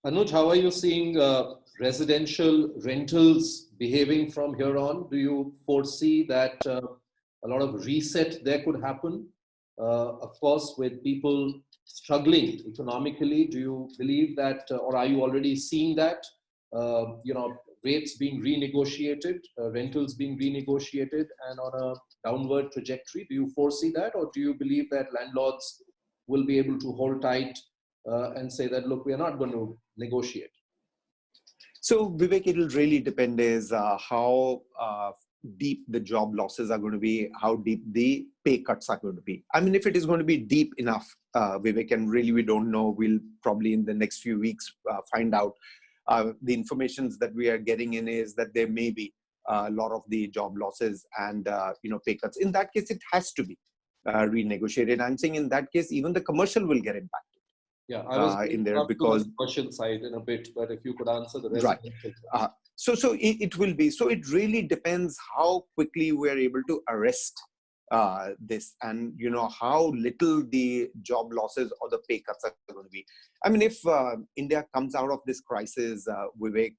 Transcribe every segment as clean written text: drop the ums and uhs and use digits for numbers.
Anuj, how are you seeing residential rentals behaving from here on? Do you foresee that a lot of reset there could happen? Of course, with people struggling economically, do you believe that, or are you already seeing that? Rates being renegotiated, rentals being renegotiated, and on a downward trajectory. Do you foresee that, or do you believe that landlords will be able to hold tight and say that, look, we are not going to negotiate? So, Vivek, it will really depend is how deep the job losses are going to be, how deep the pay cuts are going to be. I mean, if it is going to be deep enough, Vivek, and really we don't know, we'll probably in the next few weeks find out. The information that we are getting in is that there may be a lot of the job losses and pay cuts. In that case, it has to be renegotiated. I'm saying in that case, even the commercial will get impacted. Yeah, I was in there up to because the commercial side in a bit, but if you could answer the right. residential. So it will be. So it really depends how quickly we are able to arrest this, and how little the job losses or the pay cuts are going to be. I mean, if India comes out of this crisis, Vivek,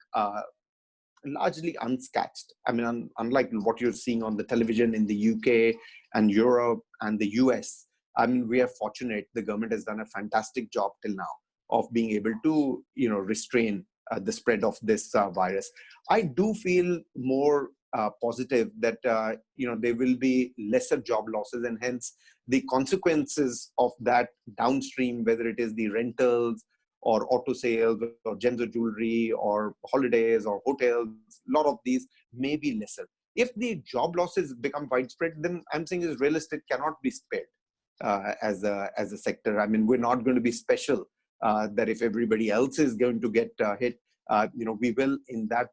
largely unscathed. I mean, unlike what you're seeing on the television in the UK and Europe and the US, I mean, we are fortunate. The government has done a fantastic job till now of being able to, restrain the spread of this virus. I do feel more positive that, there will be lesser job losses, and hence the consequences of that downstream, whether it is the rentals or auto sales or gems or jewelry or holidays or hotels, a lot of these may be lesser. If the job losses become widespread, then I'm saying is real estate cannot be spared as a sector. I mean, we're not going to be special that if everybody else is going to get hit, we will, in that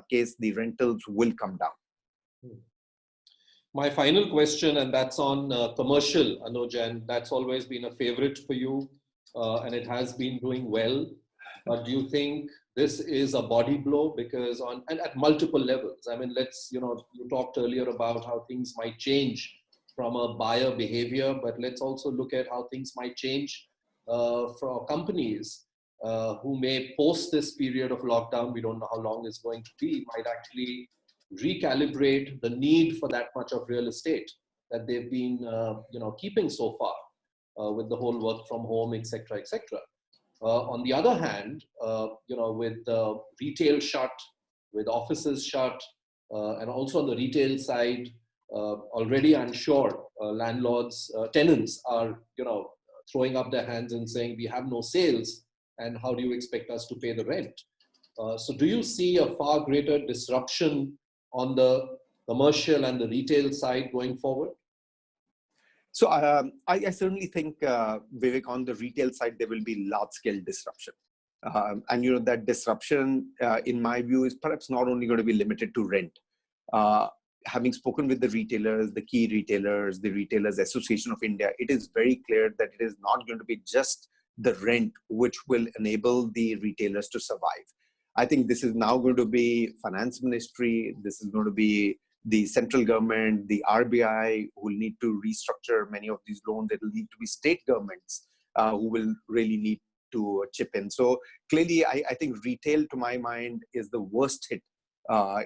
case, the rentals will come down. My final question, and that's on commercial, Anuj, and that's always been a favorite for you, and it has been doing well. But do you think this is a body blow? Because and at multiple levels. I mean, you talked earlier about how things might change from a buyer behavior, but let's also look at how things might change for companies who may post this period of lockdown. We don't know how long it's going to be, might actually recalibrate the need for that much of real estate that they've been keeping so far with the whole work from home, etc., etc. On the other hand, with retail shut, with offices shut, and also on the retail side, already I'm sure tenants are throwing up their hands and saying we have no sales, and how do you expect us to pay the rent? So do you see a far greater disruption on the commercial and the retail side going forward? So I certainly think, Vivek, on the retail side, there will be large-scale disruption. And that disruption, in my view, is perhaps not only going to be limited to rent. Having spoken with the retailers, the key retailers, the Retailers Association of India, it is very clear that it is not going to be just the rent which will enable the retailers to survive. I think this is now going to be finance ministry. This is going to be the central government, the RBI, who will need to restructure many of these loans. It will need to be state governments who will really need to chip in. So clearly, I think retail, to my mind, is the worst hit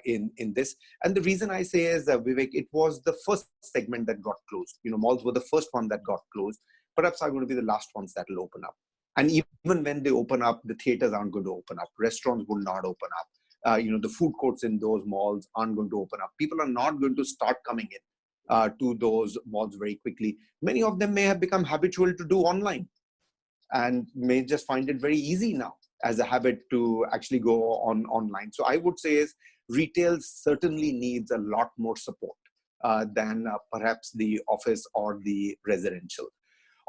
in this. And the reason I say is, Vivek, it was the first segment that got closed. Malls were the first one that got closed. Perhaps are going to be the last ones that will open up. And even when they open up, the theaters aren't going to open up. Restaurants will not open up. The food courts in those malls aren't going to open up. People are not going to start coming in to those malls very quickly. Many of them may have become habitual to do online and may just find it very easy now as a habit to actually go online. So I would say is retail certainly needs a lot more support than perhaps the office or the residential.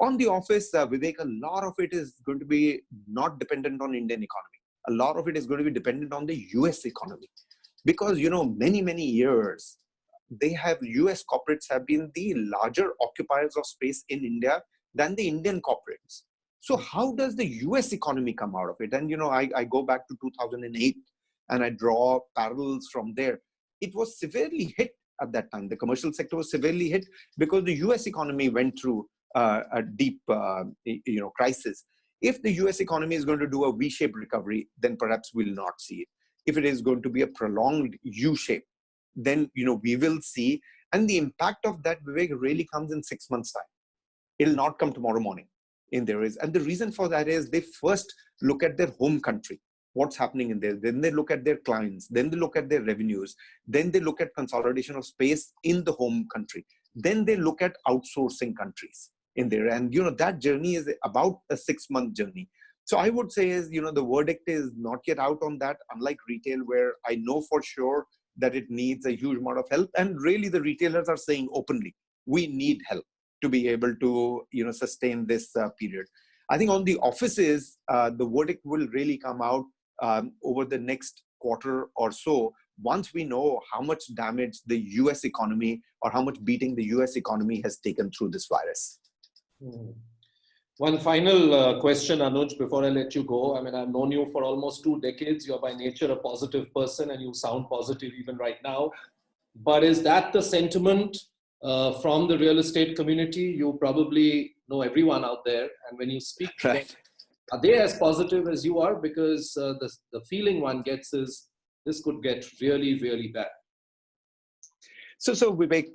On the office, Vivek, a lot of it is going to be not dependent on Indian economy. A lot of it is going to be dependent on the US economy. Because, many years, US corporates have been the larger occupiers of space in India than the Indian corporates. So how does the US economy come out of it? And, I go back to 2008 and I draw parallels from there. It was severely hit at that time. The commercial sector was severely hit because the US economy went through a deep, crisis. If the US economy is going to do a V-shaped recovery, then perhaps we'll not see it. If it is going to be a prolonged U-shape, then we will see. And the impact of that, Vivek, really comes in 6 months' time. It'll not come tomorrow morning. And the reason for that is they first look at their home country, what's happening in there. Then they look at their clients. Then they look at their revenues. Then they look at consolidation of space in the home country. Then they look at outsourcing countries in there. And, that journey is about a 6-month journey. So I would say is, the verdict is not yet out on that, unlike retail, where I know for sure that it needs a huge amount of help. And really the retailers are saying openly, we need help to be able to, sustain this period. I think on the offices, the verdict will really come out over the next quarter or so, once we know how much damage the US economy or how much beating the US economy has taken through this virus. One final question, Anuj, before I let you go. I mean, I've known you for almost 2 decades. You're by nature a positive person and you sound positive even right now. But is that the sentiment from the real estate community? You probably know everyone out there. And when you speak to them, are they as positive as you are? Because the feeling one gets is this could get really, really bad. So Vivek,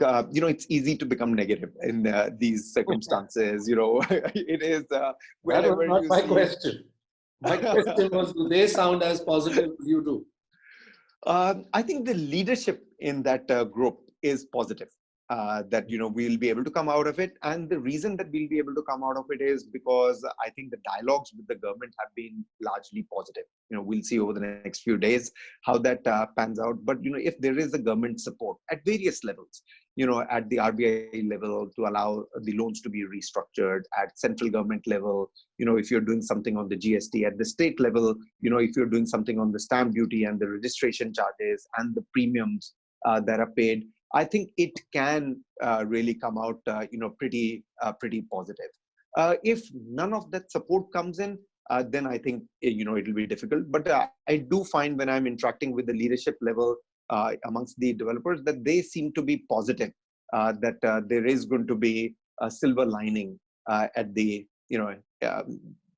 it's easy to become negative in these circumstances. It is. That was not my question. My question was, do they sound as positive as you do? I think the leadership in that group is positive. That we'll be able to come out of it, and the reason that we'll be able to come out of it is because I think the dialogues with the government have been largely positive. We'll see over the next few days how that pans out. But if there is a government support at various levels, at the RBI level to allow the loans to be restructured, at central government level, if you're doing something on the GST, at the state level, if you're doing something on the stamp duty and the registration charges and the premiums that are paid, I think it can really come out, pretty positive. If none of that support comes in, then I think it'll be difficult. But I do find when I'm interacting with the leadership level amongst the developers that they seem to be positive that there is going to be a silver lining at the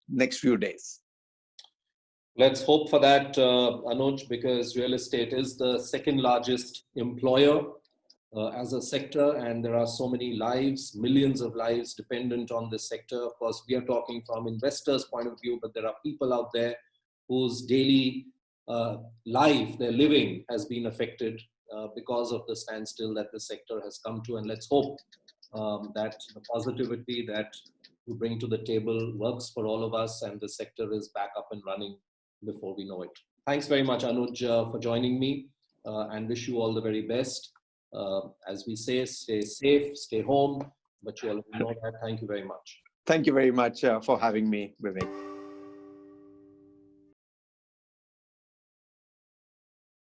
next few days. Let's hope for that, Anuj, because real estate is the second largest employer as a sector, and there are so many lives, millions of lives dependent on this sector. Of course, we are talking from investors' point of view, but there are people out there whose daily life, their living has been affected because of the standstill that the sector has come to. And let's hope that the positivity that you bring to the table works for all of us and the sector is back up and running before we know it. Thanks very much, Anuj, for joining me and wish you all the very best. As we say, stay safe, stay home, but you all know that. Thank you very much. Thank you very much for having me, Vivek.